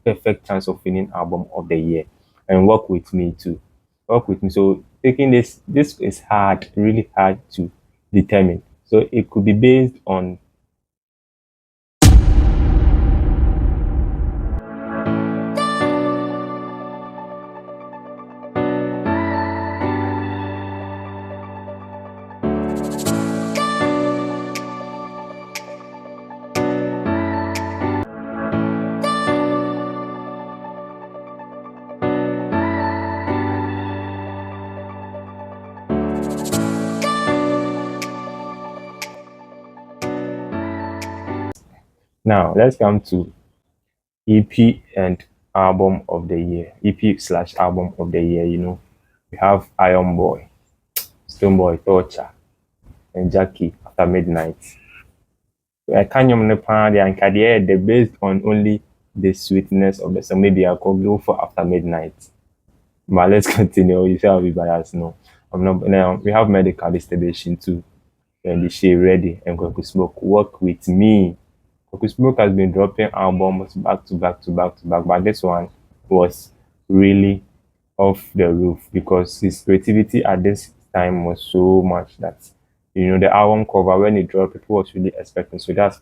perfect chance of winning album of the year. And work with me too. Work with me. So taking this is hard, really hard to determine. So it could be based on. Now let's come to EP and album of the year. EP slash album of the year. We have Iron Boy, Stone Boy, Torture, and Jackie After Midnight. I can't remember and the based on only the sweetness of the song. Maybe I could go for After Midnight. But let's continue. You say I'll be biased. No, I'm not. Now we have medical distribution too. And the She Ready and Kweku Smoke. Work with me. Kweku Smoke has been dropping albums back to back to back to back, but this one was really off the roof because his creativity at this time was so much that the album cover when it dropped, people was really expecting. So that's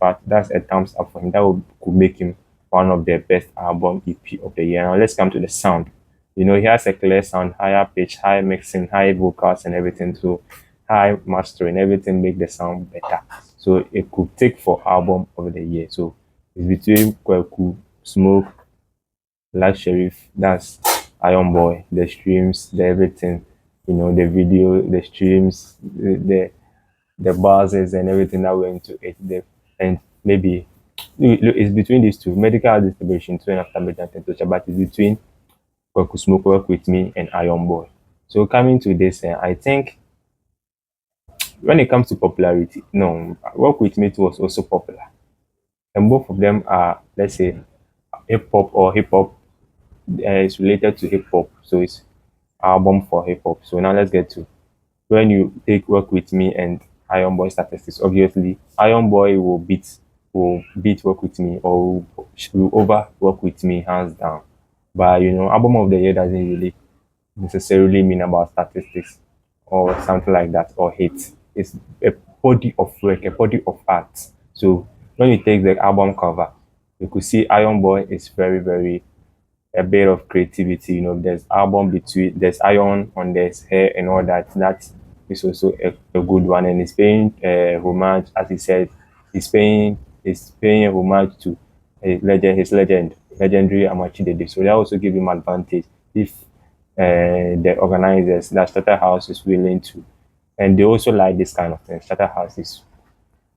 a thumbs up for him. That could make him one of the best album EP of the year. Now let's come to the sound. He has a clear sound, higher pitch, high mixing, high vocals and everything. So high mastering, everything make the sound better. So it could take for album of the year. So it's between Kweku, Smoke, Black Sherif, that's Iron Boy, the streams, the everything, the video, the streams, the buzzes and everything that went into it. And maybe look, it's between these two, medical distribution, two and after midnight temperature, but it's between Kweku Smoke, Work With Me, and Iron Boy. So coming to this, I think when it comes to popularity, no, Work With Me was also popular. And both of them are, let's say, hip hop is related to hip hop. So it's album for hip hop. So now let's get to when you take Work With Me and Iron Boy statistics. Obviously, Iron Boy will beat Work With Me or will over Work With Me hands down. But album of the year doesn't really necessarily mean about statistics or something like that or hate. It's a body of work, a body of art. So when you take the album cover, you could see Iron Boy is very, very a bit of creativity. There's iron on there's hair and all that. That is also a good one, and he's paying homage, as he said, he's paying a homage to legendary Amachidede. So that also give him advantage if the organizers that Starter House is willing to, and they also like this kind of thing. Starter House is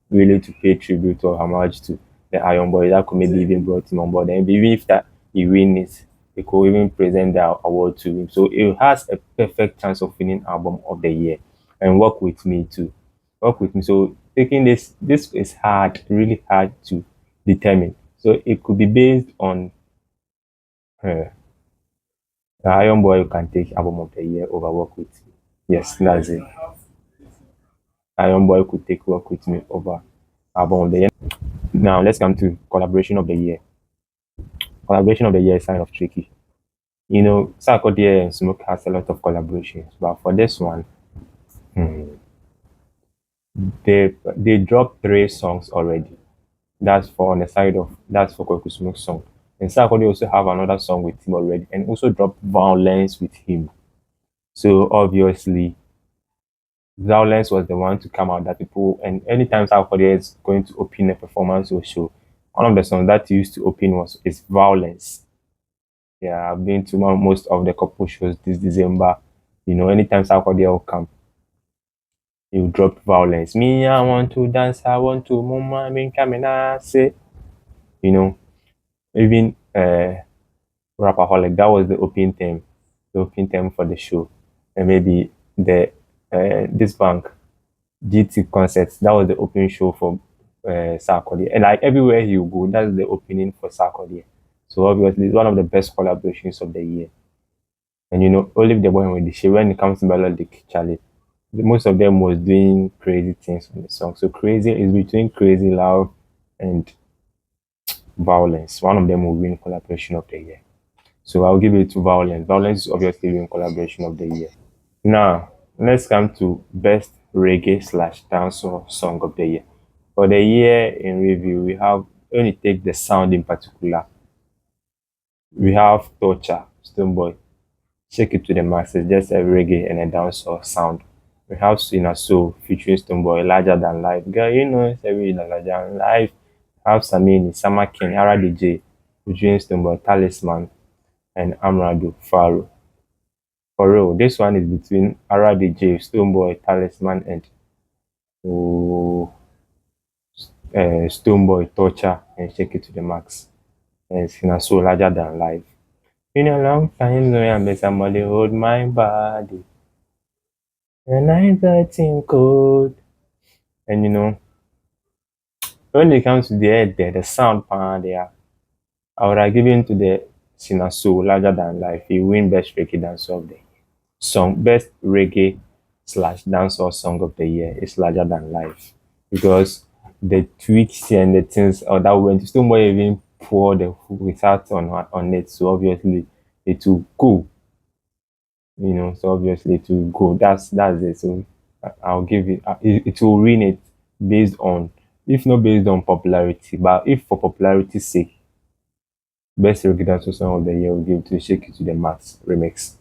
willing to pay tribute or homage to the Iron Boy. That could maybe even brought him on board. And even if that he wins, they could even present the award to him. So it has a perfect chance of winning album of the year. And work with me too. Work with me. So taking this is hard, really hard to determine. So it could be based on the Iron Boy can take album of the year over work with me. Yes, that's it. Iron Boy could take work with me over album of the year. Now let's come to collaboration of the year. Collaboration of the year is kind of tricky. Sarkodie and Smoke has a lot of collaborations, but for this one, hmm, they dropped 3 songs already. That's for Kweku Smoke's song. And Sarkodie also have another song with him already, and also dropped Violence with him. So obviously, Violence was the one to come out that people, and anytime Sarkodie is going to open a performance or show, one of the songs that he used to open is Violence. Yeah, I've been to most of the couple shows this December. Anytime Saturday will come, you drop Violence. Me, I want to dance, I want to mama, I mean, coming, I say, you know, even Rapperholic, that was the opening theme for the show. And maybe the this bank, GT concerts, that was the opening show for Sarkodie. And like everywhere you go, that's the opening for Sarkodie. So obviously, it's one of the best collaborations of the year. And Olive the Boy with the She, when it comes to melodic, Charlie, most of them was doing crazy things on the song. So crazy is between crazy love and Violence. One of them will win collaboration of the year. So I'll give it to Violence. Violence is obviously win collaboration of the year. Now, let's come to best reggae slash dancehall song of the year. For the year in review, we have, when you take the sound in particular, we have Torture, Stoneboy, Shake It to the Masses, just a reggae and a dancehall sound. We have Sina Soul featuring Stoneboy, Larger Than Life. Girl, you know it's a really larger than life. We have Samini, Summer King, Ara DJ, featuring Stoneboy, Talisman, and Amrado Faro. For real, this one is between Ara DJ, Stoneboy, Talisman, and oh, Stoneboy, Torture, and Shake It to the Max. And Sina Soul, Larger Than Life. Been a long time, no, I miss somebody hold my body. The night getting cold. And when it comes to the head there, the sound pan there, I would have given to the Sinner Soul Larger Than Life. He win best reggae dancer of the song, best reggae slash dancehall song of the year is Larger Than Life. Because the tweaks and the things that went still more even pour the without on it. So obviously it will go. So obviously to go. That's it. So I'll give it. It will win it based on, if not based on popularity, but if for popularity's sake, best reggae dance song of the year will give to Shake It to the Max remix.